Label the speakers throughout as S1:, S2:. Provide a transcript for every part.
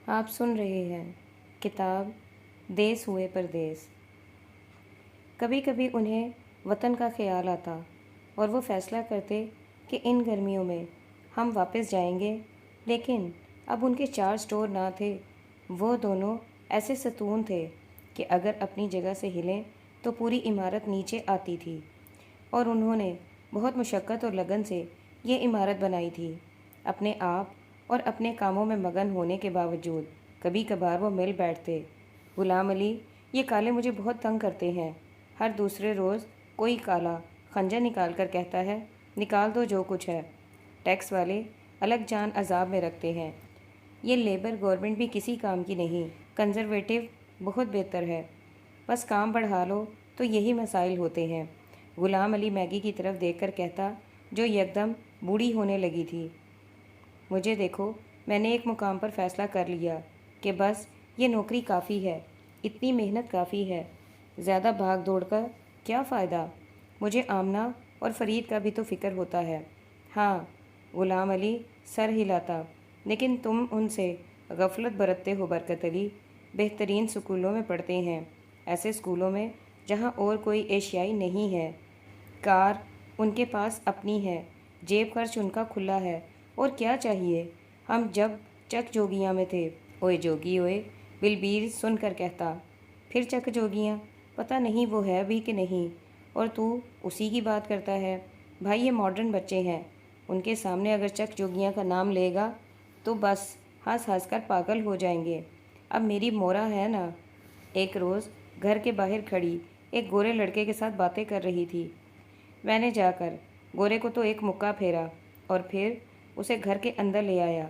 S1: آپ سن رہے ہیں کتاب دیس ہوئے پردیس۔ کبھی کبھی انہیں وطن کا خیال آتا اور وہ فیصلہ کرتے کہ ان گرمیوں میں ہم واپس جائیں گے، لیکن اب ان کے 4 سٹور نہ تھے۔ وہ دونوں ایسے ستون تھے کہ اگر اپنی جگہ سے ہلیں تو پوری عمارت نیچے آتی تھی، اور انہوں نے بہت مشقت اور لگن سے یہ عمارت بنائی تھی۔ اپنے آپ اور اپنے کاموں میں مگن ہونے کے باوجود کبھی کبھار وہ مل بیٹھتے۔ غلام علی، یہ کالے مجھے بہت تنگ کرتے ہیں۔ ہر دوسرے روز کوئی کالا خنجر نکال کر کہتا ہے، نکال دو جو کچھ ہے۔ ٹیکس والے الگ جان عذاب میں رکھتے ہیں۔ یہ لیبر گورنمنٹ بھی کسی کام کی نہیں، کنزرویٹو بہت بہتر ہے۔ بس کام بڑھا لو تو یہی مسائل ہوتے ہیں۔ غلام علی میگی کی طرف دیکھ کر کہتا، جو یکدم بوڑھی ہونے لگی تھی، مجھے دیکھو، میں نے ایک مقام پر فیصلہ کر لیا کہ بس یہ نوکری کافی ہے، اتنی محنت کافی ہے، زیادہ بھاگ دوڑ کا کیا فائدہ؟ مجھے آمنہ اور فرید کا بھی تو فکر ہوتا ہے۔ ہاں، غلام علی سر ہلاتا، لیکن تم ان سے غفلت برتتے ہو برکت علی۔ بہترین سکولوں میں پڑھتے ہیں، ایسے سکولوں میں جہاں اور کوئی ایشیائی نہیں ہے۔ کار ان کے پاس اپنی ہے، جیب خرچ ان کا کھلا ہے، اور کیا چاہیے؟ ہم جب چک جوگیاں میں تھے، اوئے جوگی اوئے، بلبیر سن کر کہتا، پھر چک جوگیاں؟ پتہ نہیں وہ ہے بھی کہ نہیں، اور تو اسی کی بات کرتا ہے۔ بھائی یہ ماڈرن بچے ہیں، ان کے سامنے اگر چک جوگیاں کا نام لے گا تو بس ہنس ہنس کر پاگل ہو جائیں گے۔ اب میری مورا ہے نا، ایک روز گھر کے باہر کھڑی ایک گورے لڑکے کے ساتھ باتیں کر رہی تھی۔ میں نے جا کر گورے کو تو ایک مکہ پھیرا اور پھر اسے گھر کے اندر لے آیا۔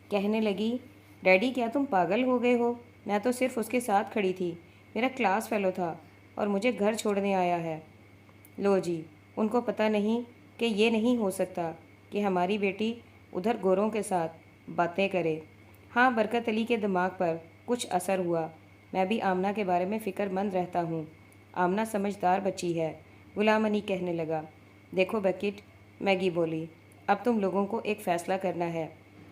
S1: کہنے لگی، ڈیڈی کیا تم پاگل ہو گئے ہو؟ میں تو صرف اس کے ساتھ کھڑی تھی، میرا کلاس فیلو تھا اور مجھے گھر چھوڑنے آیا ہے۔ لو جی، ان کو پتہ نہیں کہ یہ نہیں ہو سکتا کہ ہماری بیٹی ادھر گوروں کے ساتھ باتیں کرے۔ ہاں، برکت علی کے دماغ پر کچھ اثر ہوا۔ میں بھی آمنہ کے بارے میں فکر مند رہتا ہوں۔ آمنہ سمجھدار بچی ہے، غلام علی کہنے لگا۔ دیکھو بکٹ، میگی بولی، اب تم لوگوں کو ایک فیصلہ کرنا ہے۔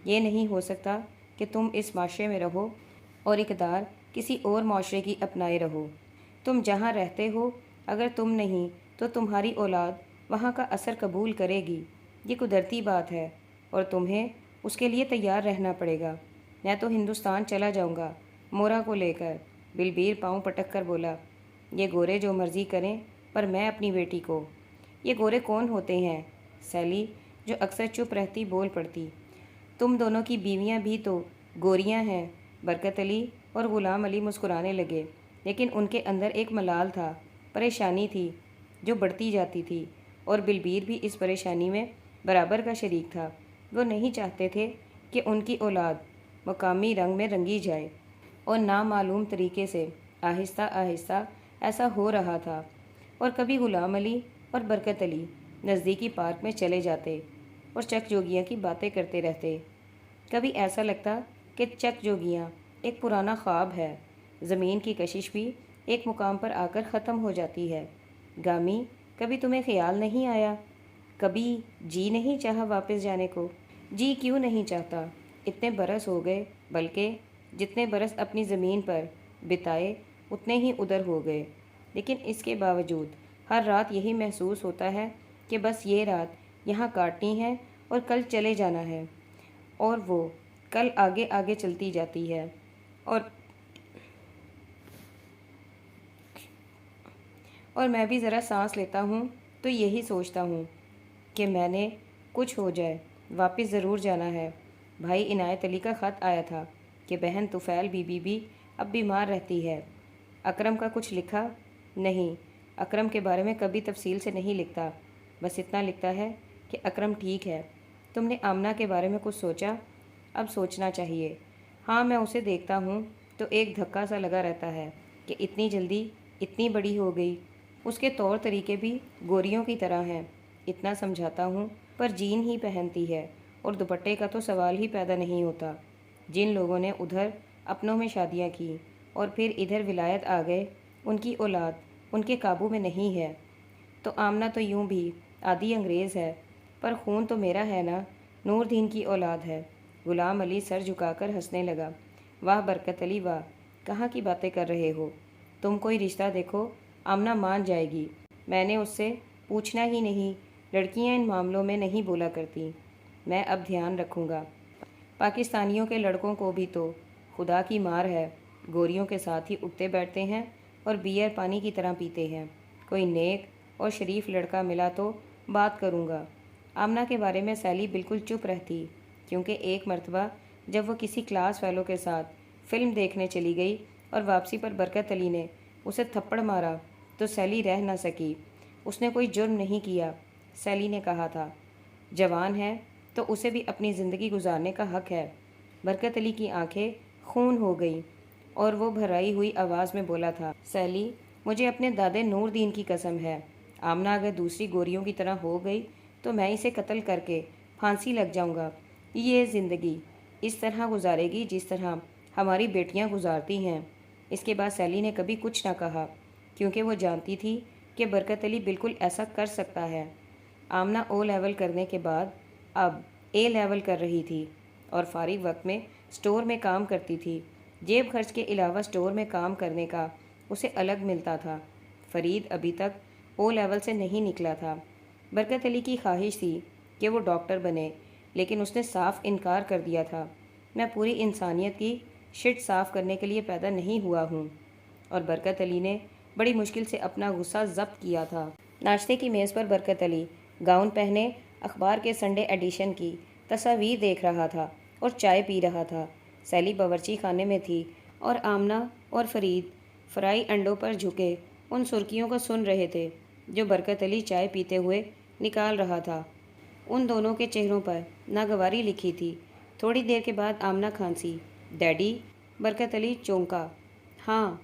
S1: یہ نہیں ہو سکتا کہ تم اس معاشرے میں رہو اور اقدار کسی اور معاشرے کی اپنائے رہو۔ تم جہاں رہتے ہو، اگر تم نہیں تو تمہاری اولاد وہاں کا اثر قبول کرے گی۔ یہ قدرتی بات ہے اور تمہیں اس کے لیے تیار رہنا پڑے گا۔ میں تو ہندوستان چلا جاؤں گا مورا کو لے کر، بلبیر پاؤں پٹک کر بولا۔ یہ گورے جو مرضی کریں، پر میں اپنی بیٹی کو۔ یہ گورے کون ہوتے ہیں؟ سیلی، جو اکثر چپ رہتی، بول پڑتی۔ تم دونوں کی بیویاں بھی تو گوریاں ہیں۔ برکت علی اور غلام علی مسکرانے لگے، لیکن ان کے اندر ایک ملال تھا، پریشانی تھی جو بڑھتی جاتی تھی، اور بلبیر بھی اس پریشانی میں برابر کا شریک تھا۔ وہ نہیں چاہتے تھے کہ ان کی اولاد مقامی رنگ میں رنگی جائے، اور نامعلوم طریقے سے آہستہ آہستہ ایسا ہو رہا تھا۔ اور کبھی غلام علی اور برکت علی نزدیکی پارک میں چلے جاتے اور چک جوگیاں کی باتیں کرتے رہتے۔ کبھی ایسا لگتا کہ چک جوگیاں ایک پرانا خواب ہے۔ زمین کی کشش بھی ایک مقام پر آ کر ختم ہو جاتی ہے۔ گامی، کبھی تمہیں خیال نہیں آیا، کبھی جی نہیں چاہا واپس جانے کو؟ جی کیوں نہیں چاہتا؟ اتنے برس ہو گئے، بلکہ جتنے برس اپنی زمین پر بتائے اتنے ہی ادھر ہو گئے، لیکن اس کے باوجود ہر رات یہی محسوس ہوتا ہے کہ بس یہ رات یہاں کاٹنی ہے اور کل چلے جانا ہے، اور وہ کل آگے آگے چلتی جاتی ہے۔ اور میں بھی ذرا سانس لیتا ہوں تو یہی سوچتا ہوں کہ میں نے کچھ ہو جائے واپس ضرور جانا ہے۔ بھائی عنایت علی کا خط آیا تھا کہ بہن طفیل بی بی بھی اب بیمار رہتی ہے۔ اکرم کا کچھ لکھا؟ نہیں، اکرم کے بارے میں کبھی تفصیل سے نہیں لکھتا، بس اتنا لکھتا ہے کہ اکرم ٹھیک ہے۔ تم نے آمنہ کے بارے میں کچھ سوچا؟ اب سوچنا چاہیے۔ ہاں، میں اسے دیکھتا ہوں تو ایک دھکا سا لگا رہتا ہے کہ اتنی جلدی اتنی بڑی ہو گئی۔ اس کے طور طریقے بھی گوریوں کی طرح ہیں، اتنا سمجھاتا ہوں، پر جین ہی پہنتی ہے اور دوپٹے کا تو سوال ہی پیدا نہیں ہوتا۔ جن لوگوں نے ادھر اپنوں میں شادیاں کی اور پھر ادھر ولایت آ گئے، ان کی اولاد ان کے قابو میں نہیں ہے۔ تو آمنہ تو یوں بھی آدھی انگریز ہے، پر خون تو میرا ہے نا، نور دین کی اولاد ہے۔ غلام علی سر جھکا کر ہنسنے لگا۔ واہ برکت علی واہ، کہاں کی باتیں کر رہے ہو؟ تم کوئی رشتہ دیکھو، آمنہ مان جائے گی۔ میں نے اس سے پوچھنا ہی نہیں، لڑکیاں ان معاملوں میں نہیں بولا کرتی۔ میں اب دھیان رکھوں گا۔ پاکستانیوں کے لڑکوں کو بھی تو خدا کی مار ہے، گوریوں کے ساتھ ہی اٹھتے بیٹھتے ہیں اور بیئر پانی کی طرح پیتے ہیں۔ کوئی نیک اور شریف لڑکا ملا تو بات کروں گا۔ آمنہ کے بارے میں سیلی بالکل چپ رہتی، کیونکہ ایک مرتبہ جب وہ کسی کلاس فیلو کے ساتھ فلم دیکھنے چلی گئی اور واپسی پر برکت علی نے اسے تھپڑ مارا تو سیلی رہ نہ سکی۔ اس نے کوئی جرم نہیں کیا، سیلی نے کہا تھا۔ جوان ہے تو اسے بھی اپنی زندگی گزارنے کا حق ہے۔ برکت علی کی آنکھیں خون ہو گئیں اور وہ بھرائی ہوئی آواز میں بولا تھا، سیلی، مجھے اپنے دادے نور دین کی قسم ہے، آمنہ اگر دوسری گوریوں کی طرح ہو گئی تو میں اسے قتل کر کے پھانسی لگ جاؤں گا۔ یہ زندگی اس طرح گزارے گی جس طرح ہماری بیٹیاں گزارتی ہیں۔ اس کے بعد سیلی نے کبھی کچھ نہ کہا، کیونکہ وہ جانتی تھی کہ برکت علی بالکل ایسا کر سکتا ہے۔ آمنہ او لیول کرنے کے بعد اب اے لیول کر رہی تھی اور فارغ وقت میں اسٹور میں کام کرتی تھی۔ جیب خرچ کے علاوہ اسٹور میں کام کرنے کا اسے الگ ملتا تھا۔ فرید ابھی تک او لیول سے نہیں نکلا تھا۔ برکت علی کی خواہش تھی کہ وہ ڈاکٹر بنے، لیکن اس نے صاف انکار کر دیا تھا۔ میں پوری انسانیت کی شٹ صاف کرنے کے لیے پیدا نہیں ہوا ہوں۔ اور برکت علی نے بڑی مشکل سے اپنا غصہ ضبط کیا تھا۔ ناشتے کی میز پر برکت علی گاؤن پہنے اخبار کے سنڈے ایڈیشن کی تصاویر دیکھ رہا تھا اور چائے پی رہا تھا۔ سیلی باورچی خانے میں تھی اور آمنہ اور فرید فرائی انڈوں پر جھکے ان سرخیوں کو سن رہے تھے جو برکت علی چائے پیتے ہوئے نکال رہا تھا۔ ان دونوں کے چہروں پر ناگواری لکھی تھی۔ تھوڑی دیر کے بعد آمنہ کھانسی، ڈیڈی؟ برکت علی چونکا۔ ہاں۔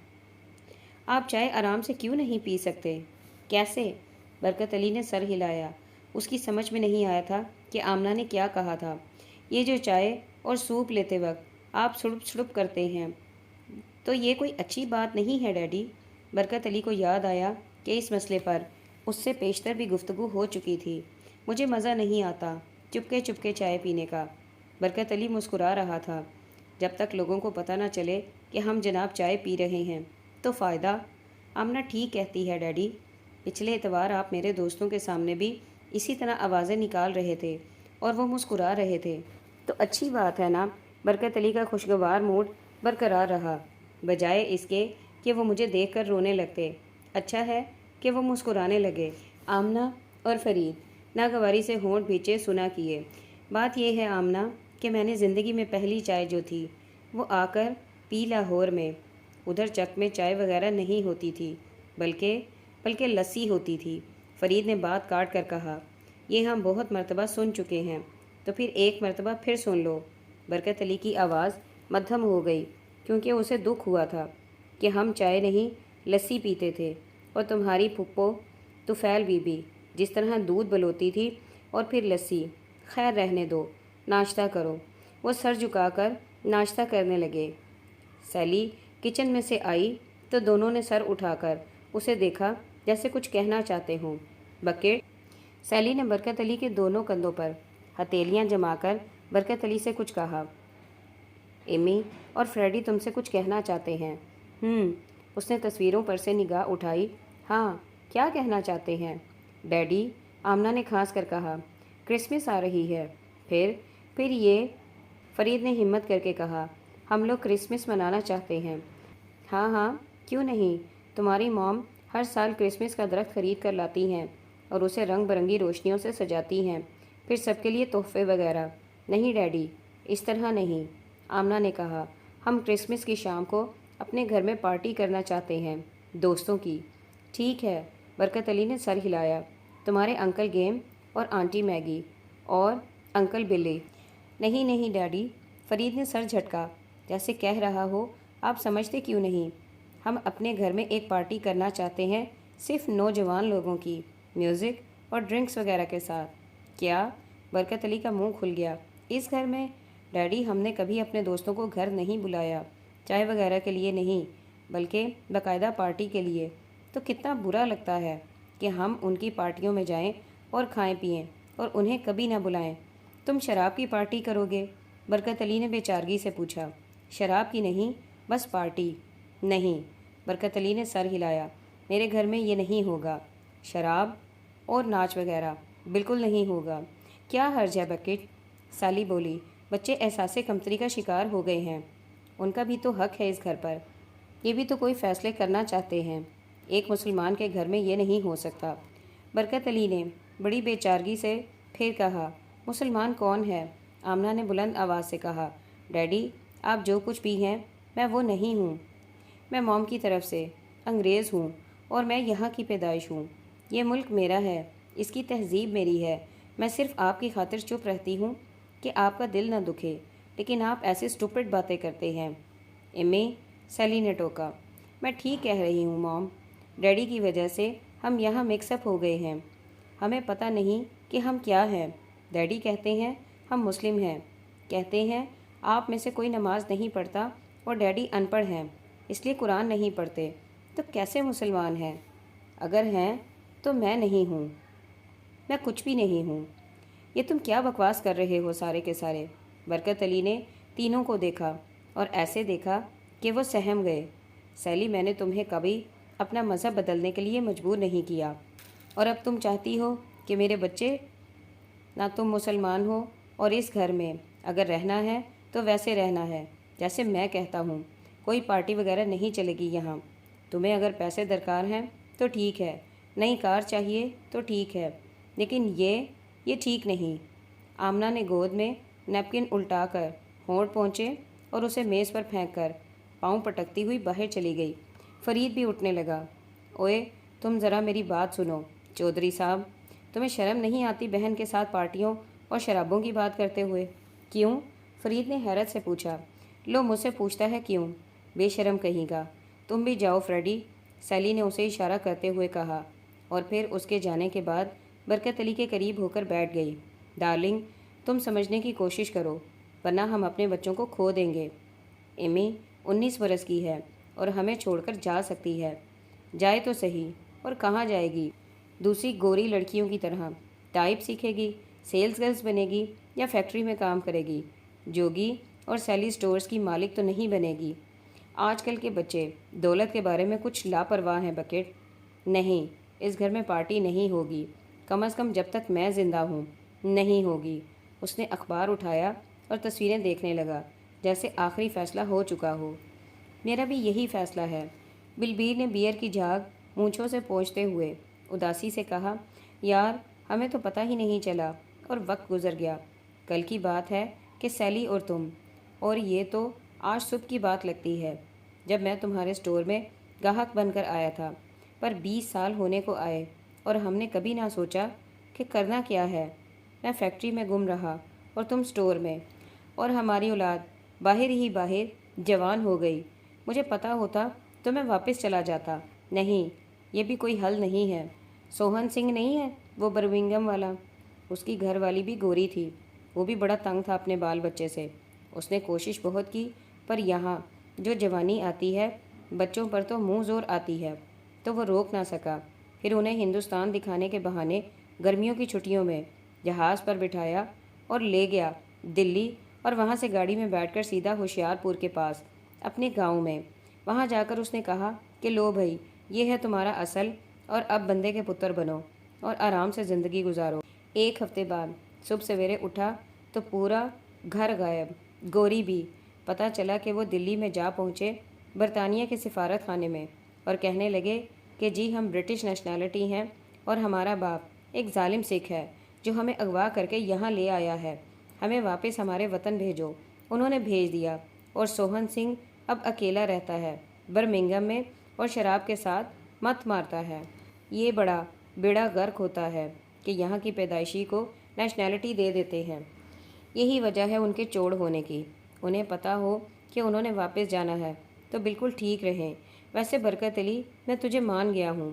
S1: آپ چائے آرام سے کیوں نہیں پی سکتے؟ کیسے؟ برکت علی نے سر ہلایا۔ اس کی سمجھ میں نہیں آیا تھا کہ آمنہ نے کیا کہا تھا۔ یہ جو چائے اور سوپ لیتے وقت آپ سڑپ سڑپ کرتے ہیں تو یہ کوئی اچھی بات نہیں ہے ڈیڈی۔ برکت علی کو یاد آیا کہ اس مسئلے پر اس سے پیشتر بھی گفتگو ہو چکی تھی۔ مجھے مزہ نہیں آتا چپکے چپکے چائے پینے کا۔ برکت علی مسکرا رہا تھا۔ جب تک لوگوں کو پتہ نہ چلے کہ ہم جناب چائے پی رہے ہیں تو فائدہ؟ آمنہ ٹھیک کہتی ہے ڈیڈی۔ پچھلے اتوار آپ میرے دوستوں کے سامنے بھی اسی طرح آوازیں نکال رہے تھے اور وہ مسکرا رہے تھے، تو اچھی بات ہے نا۔ برکت علی کا خوشگوار موڈ برقرار رہا، بجائے اس کے کہ وہ مجھے دیکھ کر رونے لگتے۔ اچھا ہے کہ وہ مسکرانے لگے۔ آمنہ اور فرید ناگواری سے ہونٹ بھیچے سنا کیے۔ بات یہ ہے آمنہ کہ میں نے زندگی میں پہلی چائے جو تھی وہ آ کر پی لاہور میں۔ ادھر چک میں چائے وغیرہ نہیں ہوتی تھی، بلکہ لسی ہوتی تھی۔ فرید نے بات کاٹ کر کہا، یہ ہم بہت مرتبہ سن چکے ہیں، تو پھر ایک مرتبہ پھر سن لو۔ برکت علی کی آواز مدھم ہو گئی، کیونکہ اسے دکھ ہوا تھا کہ ہم چائے نہیں لسی پیتے تھے، اور تمہاری پھپھو طفیل بی بی جس طرح دودھ بلوتی تھی اور پھر لسی۔ خیر رہنے دو، ناشتہ کرو۔ وہ سر جھکا کر ناشتہ کرنے لگے۔ سیلی کچن میں سے آئی تو دونوں نے سر اٹھا کر اسے دیکھا جیسے کچھ کہنا چاہتے ہوں۔ بکٹ؟ سیلی نے برکت علی کے دونوں کندھوں پر ہتھیلیاں جما کر برکت علی سے کچھ کہا۔ ایمی اور فریڈی تم سے کچھ کہنا چاہتے ہیں۔ اس نے تصویروں پر سے نگاہ اٹھائی۔ ہاں، کیا کہنا چاہتے ہیں؟ ڈیڈی، آمنہ نے کھانس کر کہا، کرسمس آ رہی ہے۔ پھر یہ؟ فرید نے ہمت کر کے کہا، ہم لوگ کرسمس منانا چاہتے ہیں۔ ہاں ہاں، کیوں نہیں؟ تمہاری موم ہر سال کرسمس کا درخت خرید کر لاتی ہیں اور اسے رنگ برنگی روشنیوں سے سجاتی ہیں، پھر سب کے لیے تحفے وغیرہ۔ نہیں ڈیڈی، اس طرح نہیں، آمنہ نے کہا، ہم کرسمس کی شام کو اپنے گھر میں پارٹی کرنا چاہتے ہیں، دوستوں کی۔ ٹھیک ہے، برکت علی نے سر ہلایا، تمہارے انکل گیم اور آنٹی میگی اور انکل بلی۔ نہیں نہیں ڈیڈی، فرید نے سر جھٹکا، جیسے کہہ رہا ہو، آپ سمجھتے کیوں نہیں؟ ہم اپنے گھر میں ایک پارٹی کرنا چاہتے ہیں، صرف نوجوان لوگوں کی، میوزک اور ڈرنکس وغیرہ کے ساتھ۔ کیا؟ برکت علی کا منہ کھل گیا۔ اس گھر میں؟ ڈیڈی، ہم نے کبھی اپنے دوستوں کو گھر نہیں بلایا، چائے وغیرہ کے لیے نہیں، بلکہ باقاعدہ پارٹی کے لیے۔ تو کتنا برا لگتا ہے کہ ہم ان کی پارٹیوں میں جائیں اور کھائیں پئیں اور انہیں کبھی نہ بلائیں۔ تم شراب کی پارٹی کرو گے؟ برکت علی نے بے چارگی سے پوچھا۔ شراب کی نہیں، بس پارٹی۔ نہیں، برکت علی نے سر ہلایا، میرے گھر میں یہ نہیں ہوگا، شراب اور ناچ وغیرہ بالکل نہیں ہوگا۔ کیا حرج ہے بکٹ؟ سالی بولی، بچے احساس کمتری کا شکار ہو گئے ہیں، ان کا بھی تو حق ہے اس گھر پر، یہ بھی تو کوئی فیصلے کرنا چاہتے ہیں، ایک مسلمان کے گھر میں یہ نہیں ہو سکتا۔ برکت علی نے بڑی بے چارگی سے پھر کہا، مسلمان کون ہے؟ آمنہ نے بلند آواز سے کہا، ڈیڈی آپ جو کچھ بھی ہیں میں وہ نہیں ہوں، میں موم کی طرف سے انگریز ہوں اور میں یہاں کی پیدائش ہوں، یہ ملک میرا ہے، اس کی تہذیب میری ہے، میں صرف آپ کی خاطر چپ رہتی ہوں کہ آپ کا دل نہ دکھے، لیکن آپ ایسے اسٹوپڈ باتیں کرتے ہیں۔ امی، سیلی نے ٹوکا، میں ٹھیک کہہ رہی ہوں موم، ڈیڈی کی وجہ سے ہم یہاں مکس اپ ہو گئے ہیں، ہمیں پتہ نہیں کہ ہم کیا ہیں۔ ڈیڈی کہتے ہیں ہم مسلم ہیں، کہتے ہیں آپ میں سے کوئی نماز نہیں پڑھتا اور ڈیڈی ان پڑھ ہیں اس لیے قرآن نہیں پڑھتے، تو کیسے مسلمان ہیں؟ اگر ہیں تو میں نہیں ہوں، میں کچھ بھی نہیں ہوں۔ یہ تم کیا بکواس کر رہے ہو سارے کے سارے؟ برکت علی نے تینوں کو دیکھا اور ایسے دیکھا کہ وہ سہم گئے۔ سیلی، میں نے تمہیں کبھی اپنا مذہب بدلنے کے لیے مجبور نہیں کیا، اور اب تم چاہتی ہو کہ میرے بچے نہ تم مسلمان ہو، اور اس گھر میں اگر رہنا ہے تو ویسے رہنا ہے جیسے میں کہتا ہوں، کوئی پارٹی وغیرہ نہیں چلے گی یہاں۔ تمہیں اگر پیسے درکار ہیں تو ٹھیک ہے، نئی کار چاہیے تو ٹھیک ہے، لیکن یہ ٹھیک نہیں۔ آمنہ نے گود میں نیپکن الٹا کر ہونٹ پہنچے اور اسے میز پر پھینک کر پاؤں پٹکتی ہوئی باہر چلی گئی۔ فرید بھی اٹھنے لگا۔ اوئے تم ذرا میری بات سنو چودھری صاحب، تمہیں شرم نہیں آتی بہن کے ساتھ پارٹیوں اور شرابوں کی بات کرتے ہوئے؟ کیوں؟ فرید نے حیرت سے پوچھا۔ لو مجھ سے پوچھتا ہے کیوں، بے شرم کہیں گا۔ تم بھی جاؤ فریڈی، سیلی نے اسے اشارہ کرتے ہوئے کہا، اور پھر اس کے جانے کے بعد برکت علی کے قریب ہو کر بیٹھ گئی۔ ڈارلنگ، تم سمجھنے کی کوشش کرو ورنہ ہم اپنے بچوں کو کھو دیں گے۔ ایمی 19 برس کی ہے اور ہمیں چھوڑ کر جا سکتی ہے، جائے تو صحیح، اور کہاں جائے گی؟ دوسری گوری لڑکیوں کی طرح ٹائپ سیکھے گی، سیلز گرلز بنے گی یا فیکٹری میں کام کرے گی؟ جوگی اور سیلی سٹورز کی مالک تو نہیں بنے گی۔ آج کل کے بچے دولت کے بارے میں کچھ لاپرواہ ہیں بکٹ۔ نہیں، اس گھر میں پارٹی نہیں ہوگی، کم از کم جب تک میں زندہ ہوں نہیں ہوگی۔ اس نے اخبار اٹھایا اور تصویریں دیکھنے لگا جیسے آخری فیصلہ ہو چکا ہو۔ میرا بھی یہی فیصلہ ہے، بلبیر نے بیئر کی جھاگ مونچھوں سے پونچھتے ہوئے اداسی سے کہا، یار ہمیں تو پتہ ہی نہیں چلا اور وقت گزر گیا۔ کل کی بات ہے کہ سیلی اور تم، اور یہ تو آج صبح کی بات لگتی ہے جب میں تمہارے سٹور میں گاہک بن کر آیا تھا، پر 20 سال ہونے کو آئے اور ہم نے کبھی نہ سوچا کہ کرنا کیا ہے۔ میں فیکٹری میں گم رہا اور تم سٹور میں، اور ہماری اولاد باہر ہی باہر جوان ہو گئی۔ مجھے پتہ ہوتا تو میں واپس چلا جاتا۔ نہیں، یہ بھی کوئی حل نہیں ہے۔ سوہن سنگھ نہیں ہے وہ برمنگھم والا، اس کی گھر والی بھی گوری تھی، وہ بھی بڑا تنگ تھا اپنے بال بچے سے۔ اس نے کوشش بہت کی، پر یہاں جو جوانی آتی ہے بچوں پر تو منہ زور آتی ہے، تو وہ روک نہ سکا۔ پھر انہیں ہندوستان دکھانے کے بہانے گرمیوں کی چھٹیوں میں جہاز پر بٹھایا اور لے گیا دلی، اور وہاں سے گاڑی میں بیٹھ کر سیدھا ہوشیار پور کے پاس اپنے گاؤں میں۔ وہاں جا کر اس نے کہا کہ لو بھائی، یہ ہے تمہارا اصل، اور اب بندے کے پتر بنو اور آرام سے زندگی گزارو۔ 1 ہفتے بعد صبح سویرے اٹھا تو پورا گھر غائب، گوری بھی۔ پتہ چلا کہ وہ دلی میں جا پہنچے برطانیہ کے سفارت خانے میں، اور کہنے لگے کہ جی ہم برٹش نیشنلٹی ہیں اور ہمارا باپ ایک ظالم سکھ ہے جو ہمیں اغوا کر کے یہاں لے آیا ہے، ہمیں واپس ہمارے وطن بھیجو۔ انہوں نے بھیج دیا، اور سوہن سنگھ اب اکیلا رہتا ہے برمنگھم میں اور شراب کے ساتھ مت مارتا ہے۔ یہ بڑا بیڑا غرق ہوتا ہے کہ یہاں کی پیدائشی کو نیشنلٹی دے دیتے ہیں۔ یہی وجہ ہے ان کے چوڑ ہونے کی۔ انہیں پتہ ہو کہ انہوں نے واپس جانا ہے تو بالکل ٹھیک رہیں۔ ویسے برکت علی، میں تجھے مان گیا ہوں۔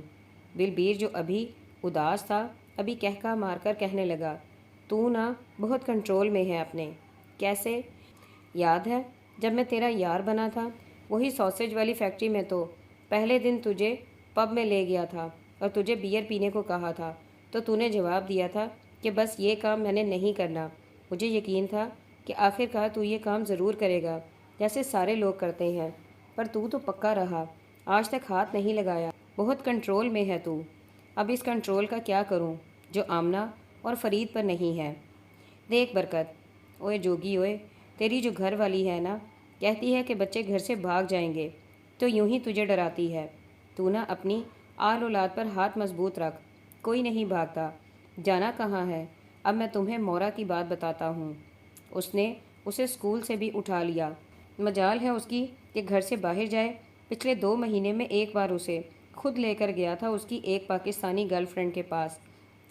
S1: بلبیر جو ابھی اداس تھا ابھی کہکا مار کر کہنے لگا، تو نا بہت کنٹرول میں ہے اپنے۔ کیسے؟ یاد ہے جب میں تیرا یار بنا تھا وہی ساسیج والی فیکٹری میں، تو پہلے دن تجھے پب میں لے گیا تھا اور تجھے بیئر پینے کو کہا تھا، تو نے جواب دیا تھا کہ بس یہ کام میں نے نہیں کرنا۔ مجھے یقین تھا کہ آخر کار تو یہ کام ضرور کرے گا، جیسے سارے لوگ کرتے ہیں، پر تو پکا رہا، آج تک ہاتھ نہیں لگایا، بہت کنٹرول میں ہے تو۔ اب اس کنٹرول کا کیا کروں جو آمنہ اور فرید پر نہیں ہے؟ دیکھ برکت، اوئے جوگی اوئے، تیری جو گھر والی ہے نا، کہتی ہے کہ بچے گھر سے بھاگ جائیں گے تو یوں ہی تجھے ڈراتی ہے۔ تو نہ اپنی آل اولاد پر ہاتھ مضبوط رکھ، کوئی نہیں بھاگتا۔ جانا کہاں ہے؟ اب میں تمہیں مورا کی بات بتاتا ہوں۔ اس نے اسے اسکول سے بھی اٹھا لیا، مجال ہے اس کی کہ گھر سے باہر جائے۔ پچھلے 2 مہینے میں ایک بار اسے خود لے کر گیا تھا اس کی ایک پاکستانی گرل فرینڈ کے پاس۔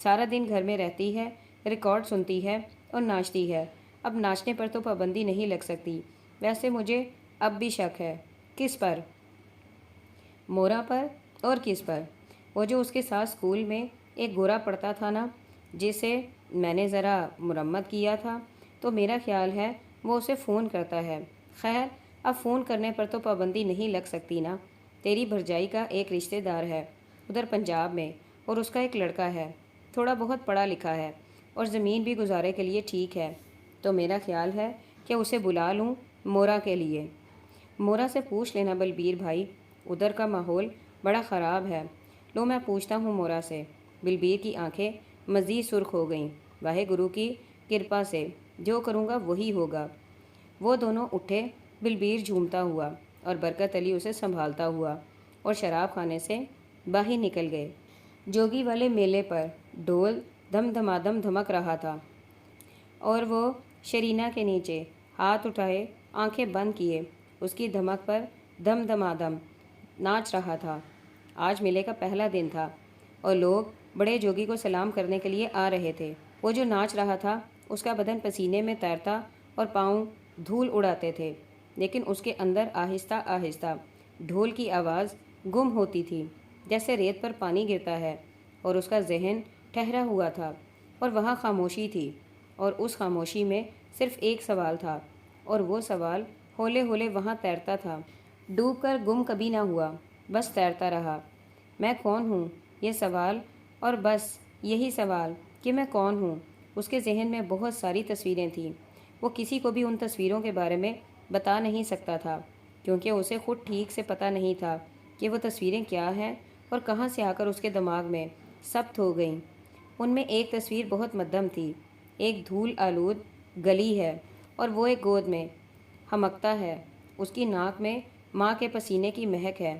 S1: سارا دن گھر میں رہتی ہے، ریکارڈ سنتی ہے اور ناچتی ہے۔ اب ناچنے پر تو پابندی نہیں لگ سکتی۔ ویسے مجھے اب بھی شک ہے۔ کس پر؟ مورا پر؟ اور کس پر؟ وہ جو اس کے ساتھ اسکول میں ایک گورا پڑھتا تھا نا، جسے میں نے ذرا مرمت کیا تھا، تو میرا خیال ہے وہ اسے فون کرتا ہے۔ خیر، اب فون کرنے پر تو پابندی نہیں لگ سکتی نا۔ تیری بھرجائی کا ایک رشتہ دار ہے ادھر پنجاب میں، اور اس کا ایک لڑکا ہے، تھوڑا بہت پڑھا لکھا ہے اور زمین بھی گزارے کے لیے ٹھیک ہے، تو میرا خیال ہے کہ اسے بلا لوں مورا کے لیے۔ مورا سے پوچھ لینا بلبیر بھائی، ادھر کا ماحول بڑا خراب ہے۔ لو میں پوچھتا ہوں مورا سے۔ بلبیر کی آنکھیں مزید سرخ ہو گئیں۔ واہے گرو کی کرپا سے جو کروں گا وہی ہوگا۔ وہ دونوں اٹھے، بلبیر جھومتا ہوا اور برکت علی اسے سنبھالتا ہوا، اور شراب خانے سے باہر نکل گئے۔ جوگی والے میلے پر ڈھول دھم دھمادم دھمک رہا تھا، اور وہ شرینہ کے نیچے ہاتھ اٹھائے آنکھیں بند کیے اس کی دھمک پر دم دمادم ناچ رہا تھا۔ آج میلے کا پہلا دن تھا اور لوگ بڑے جوگی کو سلام کرنے کے لیے آ رہے تھے۔ وہ جو ناچ رہا تھا اس کا بدن پسینے میں تیرتا اور پاؤں دھول اڑاتے تھے، لیکن اس کے اندر آہستہ آہستہ ڈھول کی آواز گم ہوتی تھی، جیسے ریت پر پانی گرتا ہے، اور اس کا ذہن ٹھہرا ہوا تھا، اور وہاں خاموشی تھی، اور اس خاموشی میں صرف ایک سوال تھا، اور وہ سوال ہولے ہولے وہاں تیرتا تھا، ڈوب کر گم کبھی نہ ہوا، بس تیرتا رہا۔ میں کون ہوں؟ یہ سوال، اور بس یہی سوال کہ میں کون ہوں۔ اس کے ذہن میں بہت ساری تصویریں تھیں۔ وہ کسی کو بھی ان تصویروں کے بارے میں بتا نہیں سکتا تھا، کیونکہ اسے خود ٹھیک سے پتہ نہیں تھا کہ وہ تصویریں کیا ہیں اور کہاں سے آ کر اس کے دماغ میں ثبت ہو گئیں۔ ان میں ایک تصویر بہت مدھم تھی۔ ایک دھول آلود گلی ہے اور وہ ایک گود میں ہمکتا ہے۔ اس کی ناک میں ماں کے پسینے کی مہک ہے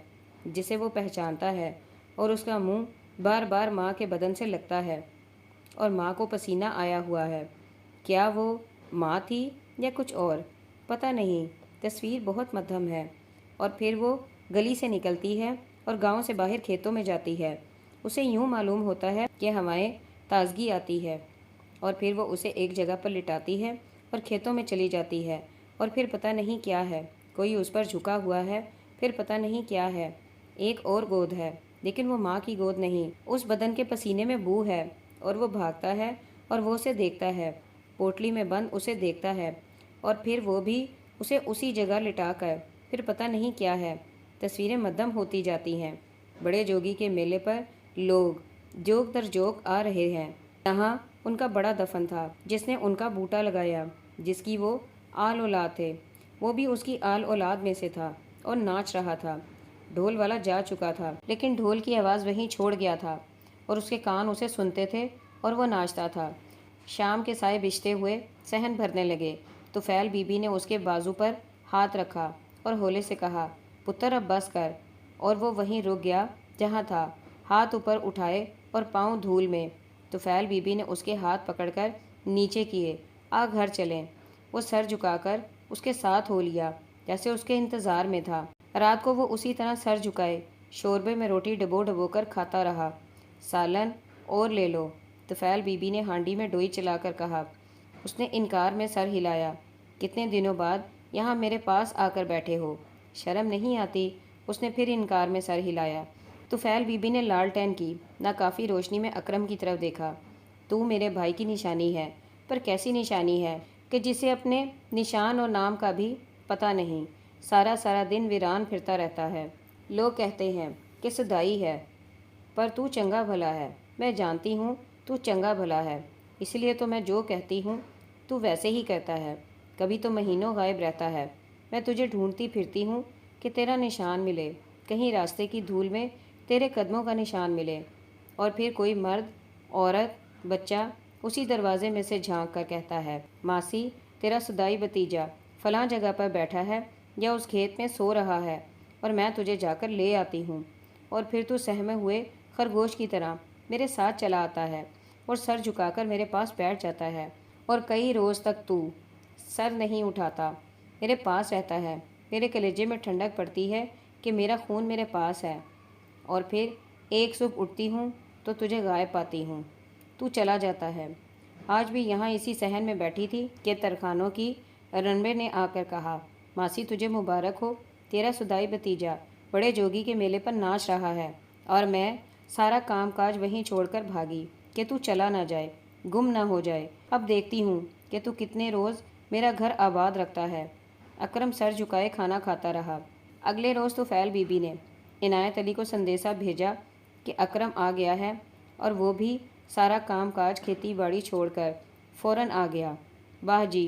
S1: جسے وہ پہچانتا ہے، اور اس کا منہ بار بار ماں کے بدن سے لگتا ہے، اور ماں کو پسینہ آیا ہوا ہے۔ کیا وہ ماں تھی یا کچھ اور؟ پتہ نہیں۔ تصویر بہت مدھم ہے، اور پھر وہ گلی سے نکلتی ہے اور گاؤں سے باہر کھیتوں میں جاتی ہے۔ اسے یوں معلوم ہوتا ہے کہ ہوائیں تازگی آتی ہے، اور پھر وہ اسے ایک جگہ پر لٹاتی ہے اور کھیتوں میں چلی جاتی ہے، اور پھر پتہ نہیں کیا ہے، کوئی اس پر جھکا ہوا ہے، پھر پتہ نہیں کیا ہے، ایک اور گود ہے، لیکن وہ ماں کی گود نہیں۔ اس بدن کے پسینے میں بو ہے، اور وہ بھاگتا ہے اور وہ اسے دیکھتا ہے، پوٹلی میں بند اسے دیکھتا ہے، اور پھر وہ بھی اسے اسی جگہ لٹا کر، پھر پتہ نہیں کیا ہے۔ تصویریں مدھم ہوتی جاتی ہیں۔ بڑے جوگی کے میلے پر لوگ جوگ در جوگ آ رہے ہیں۔ یہاں ان کا بڑا دفن تھا جس نے ان کا بوٹا لگایا، جس کی وہ آل اولاد تھے، وہ بھی اس کی آل اولاد میں سے تھا اور ناچ رہا تھا۔ ڈھول والا جا چکا تھا، لیکن ڈھول کی آواز وہیں چھوڑ گیا تھا، اور اس کے کان اسے سنتے تھے، اور وہ ناچتا تھا۔ شام کے سائے بچھتے ہوئے صحن بھرنے لگے۔ طفیل بی بی نے اس کے بازو پر ہاتھ رکھا اور ہولے سے کہا، پتر اب بس کر، اور وہ وہیں رک گیا جہاں تھا، ہاتھ اوپر اٹھائے اور پاؤں دھول میں۔ طفیل بی بی نے اس کے ہاتھ پکڑ کر نیچے کیے۔ آ گھر چلیں۔ وہ سر جھکا کر اس کے ساتھ ہو لیا جیسے اس کے انتظار میں تھا۔ رات کو وہ اسی طرح سر جھکائے شوربے میں روٹی ڈبو ڈبو کر کھاتا رہا۔ سالن اور لے لو، طفیل بی بی نے ہانڈی میں ڈوئی چلا کر کہا۔ اس نے انکار میں سر ہلایا۔ کتنے دنوں بعد یہاں میرے پاس آ کر بیٹھے ہو، شرم نہیں آتی؟ اس نے پھر انکار میں سر ہلایا۔ طفیل بی بی نے لالٹین کی ناکافی روشنی میں اکرم کی طرف دیکھا۔ تو میرے بھائی کی نشانی ہے، پر کیسی نشانی ہے کہ جسے اپنے نشان اور نام کا بھی پتہ نہیں، سارا سارا دن ویران پھرتا رہتا ہے۔ لوگ کہتے ہیں کہ سدائی ہے، پر تو چنگا بھلا ہے۔ میں جانتی ہوں تو چنگا بھلا ہے، اس لیے تو میں جو کہتی ہوں تو ویسے ہی کرتا ہے۔ کبھی تو مہینوں غائب رہتا ہے، میں تجھے ڈھونڈتی پھرتی ہوں کہ تیرا نشان ملے، کہیں راستے کی دھول میں تیرے قدموں کا نشان ملے۔ اور پھر کوئی مرد، عورت، بچہ اسی دروازے میں سے جھانک کر کہتا ہے، ماسی، تیرا سدائی بھتیجا فلاں جگہ پر بیٹھا ہے یا اس کھیت میں سو رہا ہے اور میں تجھے جا کر لے آتی ہوں۔ اور پھر تو سہمے ہوئے خرگوش کی طرح میرے ساتھ چلا آتا ہے اور سر جھکا کر میرے پاس بیٹھ جاتا ہے، اور کئی روز تک تو سر نہیں اٹھاتا، میرے پاس رہتا ہے۔ میرے کلیجے میں ٹھنڈک پڑتی ہے کہ میرا خون میرے پاس ہے۔ اور پھر ایک صبح اٹھتی ہوں تو تجھے غائب پاتی ہوں، تو چلا جاتا ہے۔ آج بھی یہاں اسی صحن میں بیٹھی تھی کہ ترخانوں کی رنبے نے آ کر کہا، ماسی تجھے مبارک ہو، تیرا سدائی بھتیجا بڑے جوگی کے میلے پر ناچ رہا ہے۔ اور میں سارا کام کاج وہیں چھوڑ کر بھاگی کہ تو چلا نہ جائے، گم نہ ہو جائے۔ اب دیکھتی ہوں کہ تو کتنے روز میرا گھر آباد رکھتا ہے۔ اکرم سر جھکائے کھانا کھاتا رہا۔ اگلے روز طفیل بی بی نے عنایت علی کو سندیسہ بھیجا کہ اکرم آ گیا ہے، اور وہ بھی سارا کام کاج کھیتی باڑی چھوڑ کر فوراً آ گیا۔ واہ جی،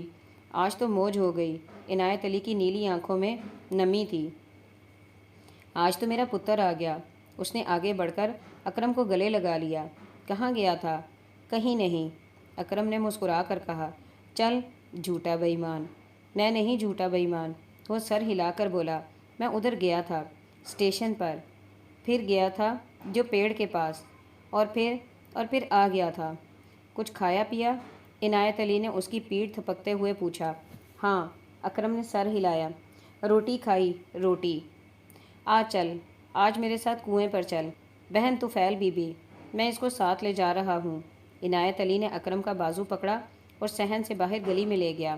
S1: آج تو موج ہو گئی۔ عنایت علی کی نیلی آنکھوں میں نمی تھی۔ آج تو میرا پتر آ گیا۔ اس نے آگے بڑھ کر اکرم کو گلے لگا لیا۔ کہاں گیا تھا؟ کہیں نہیں، اکرم نے مسکرا کر کہا۔ چل جھوٹا بے ایمان۔ میں نہیں جھوٹا بے ایمان، وہ سر ہلا کر بولا۔ میں ادھر گیا تھا اسٹیشن پر، پھر گیا تھا جو پیڑ کے پاس، اور پھر آ گیا تھا۔ کچھ کھایا پیا؟ عنایت علی نے اس کی پیٹھ تھپکتے ہوئے پوچھا۔ ہاں، اکرم نے سر ہلایا۔ روٹی کھائی، روٹی۔ چل، آج میرے ساتھ کنویں پر چل۔ بہن طفیل بی بی، میں اس کو ساتھ لے جا رہا ہوں۔ عنایت علی نے اکرم کا بازو پکڑا اور صحن سے باہر گلی میں لے گیا۔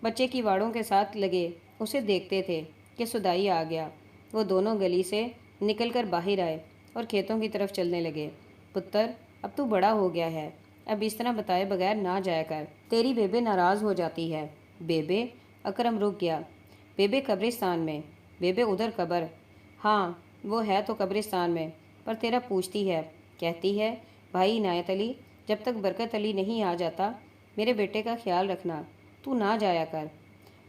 S1: بچے کی واڑوں کے ساتھ لگے اسے دیکھتے تھے کہ سدائی آ گیا۔ وہ دونوں گلی سے نکل کر باہر آئے اور کھیتوں کی طرف چلنے لگے۔ پتر، اب تو بڑا ہو گیا ہے، اب اس طرح بتائے بغیر نہ جایا کر، تیری بیبے ناراض ہو جاتی ہے۔ بیبے؟ اکرم رک گیا۔ بیبے قبرستان میں۔ بیبے ادھر قبر؟ ہاں، وہ ہے تو قبرستان میں، پر تیرا پوچھتی ہے، کہتی ہے، بھائی عنایت علی، جب تک برکت علی نہیں آ جاتا میرے بیٹے کا خیال رکھنا، تو نہ جایا کر۔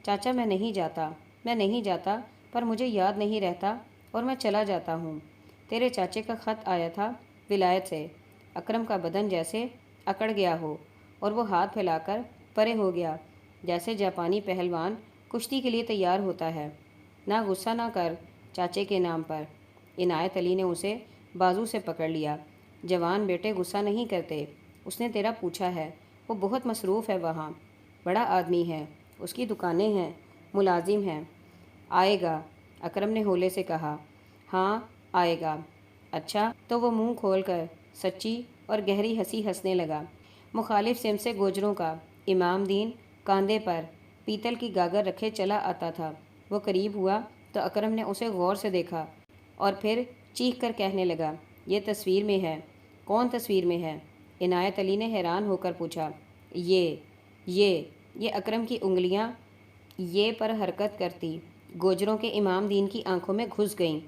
S1: چاچا میں نہیں جاتا، پر مجھے یاد نہیں رہتا اور میں چلا جاتا ہوں۔ تیرے چاچے کا خط آیا تھا ولایت سے۔ اکرم کا بدن جیسے اکڑ گیا ہو اور وہ ہاتھ پھیلا کر پرے ہو گیا، جیسے جاپانی پہلوان کشتی کے لیے تیار ہوتا ہے۔ نہ غصہ نہ کر چاچے کے نام پر۔ عنایت علی نے اسے بازو سے پکڑ لیا۔ جوان بیٹے غصہ نہیں کرتے، اس نے تیرا پوچھا ہے، وہ بہت مصروف ہے وہاں، بڑا آدمی ہے، اس کی دکانیں ہیں، ملازم ہیں۔ آئے گا، اکرم نے ہولے سے کہا۔ ہاں آئے گا۔ اچھا، تو وہ منہ کھول کر سچی اور گہری ہنسی ہنسنے لگا۔ مخالف سمت سے گوجروں کا امام دین کاندھے پر پیتل کی گاگر رکھے چلا آتا تھا۔ وہ قریب ہوا تو اکرم نے اسے غور سے دیکھا اور پھر چیخ کر کہنے لگا، یہ تصویر میں ہے۔ کون تصویر میں ہے؟ عنایت علی نے حیران ہو کر پوچھا۔ یہ اکرم کی انگلیاں یہ پر حرکت کرتی گوجروں کے امام دین کی آنکھوں میں گھس گئیں۔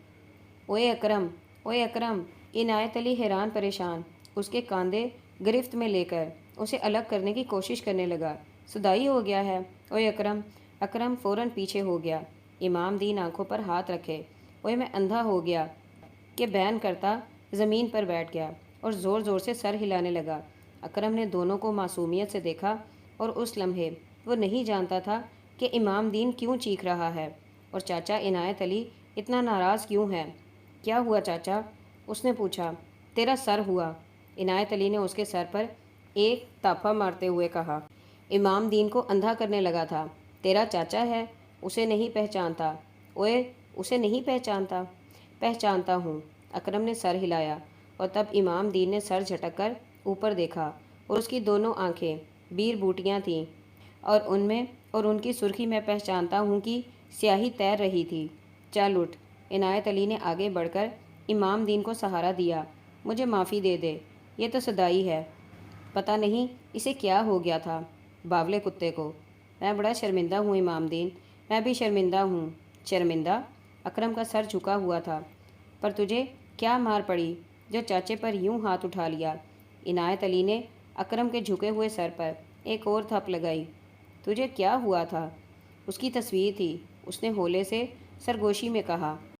S1: اوئے اکرم، اوئے اکرم! عنایت علی حیران پریشان اس کے کاندھے گرفت میں لے کر اسے الگ کرنے کی کوشش کرنے لگا۔ سدائی ہو گیا ہے، اوئے اکرم! اکرم فوراً پیچھے ہو گیا۔ امام دین آنکھوں پر ہاتھ رکھے، اوئے میں اندھا ہو گیا کہ بین کرتا زمین پر بیٹھ گیا اور زور زور سے سر ہلانے لگا۔ اکرم نے دونوں کو معصومیت سے دیکھا اور اس لمحے وہ نہیں جانتا تھا کہ امام دین کیوں چیخ رہا ہے اور چاچا عنایت علی اتنا ناراض کیوں ہے۔ کیا ہوا چاچا؟ اس نے پوچھا۔ تیرا سر ہوا، عنایت علی نے اس کے سر پر ایک تاپا مارتے ہوئے کہا۔ امام دین کو اندھا کرنے لگا تھا۔ تیرا چاچا ہے، اسے نہیں پہچانتا؟ اوئے، اسے نہیں پہچانتا؟ پہچانتا ہوں، اکرم نے سر ہلایا، اور تب امام دین نے سر جھٹک کر اوپر دیکھا اور اس کی دونوں آنکھیں بیر بوٹیاں تھیں، اور ان کی سرخی میں پہچانتا ہوں کی سیاہی تیر رہی تھی۔ چل اٹھ۔ عنایت علی نے آگے بڑھ کر امام دین کو سہارا دیا۔ مجھے معافی دے دے، یہ تو سدائی ہے، پتہ نہیں اسے کیا ہو گیا تھا، باولے کتے کو۔ میں بڑا شرمندہ ہوں امام دین، میں بھی شرمندہ ہوں۔ شرمندہ؟ اکرم کا سر جھکا ہوا تھا۔ پر تجھے کیا مار پڑی جو چاچے پر یوں ہاتھ اٹھا لیا؟ عنایت علی نے اکرم کے جھکے ہوئے سر پر ایک اور تھپ لگائی۔ تجھے کیا ہوا تھا؟ اس کی تصویر تھی، اس نے ہولے سے سرگوشی میں کہا۔